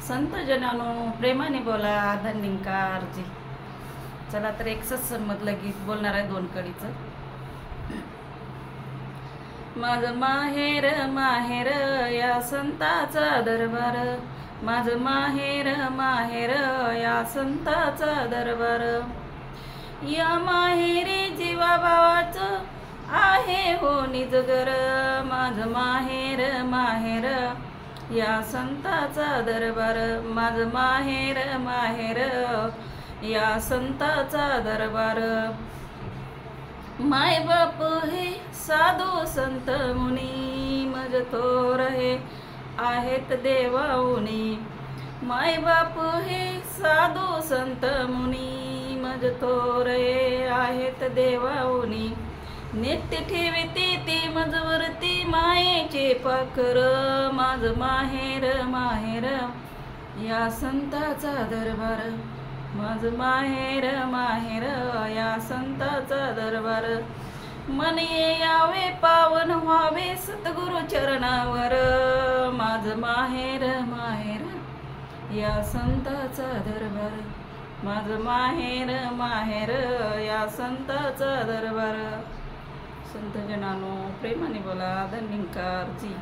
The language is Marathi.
संत जनानो प्रेमाने बोला धन्यंकारजी. चला तर एक सत्संगमधलं गीत बोलणार आहे दोन कडीचं. माझं माहेर माहेर या संताचा दरबार, माझं माहेर माहेर या संताचा दरबार. या माहेरी जीवा भावाचं आहे हो निजगर, माझं माहेर माहेर या संताचा दरबार, माझं माहेर माहेर या संताचा दरबार. माय बाप हे साधू संत मुनी, मज थोर हे आहेत देवाऊनी. माय बाप हे साधू संत मुनी, मज थोर हे आहेत देवाऊनी. नित्य ठेवते ती मजवरती मायेचे पाखर, माझं माहेर माहेर या संताचा दरबार, माझं माहेर माहेर या संताचा दरबार. मन यावे पावन व्हावे सद्गुरु चरणावर, माझं माहेर माहेर या संताचा दरबार, माझं माहेर माहेर या संताचा दरबार. संत जनानो प्रेमाने बोला धन्यंकारजी.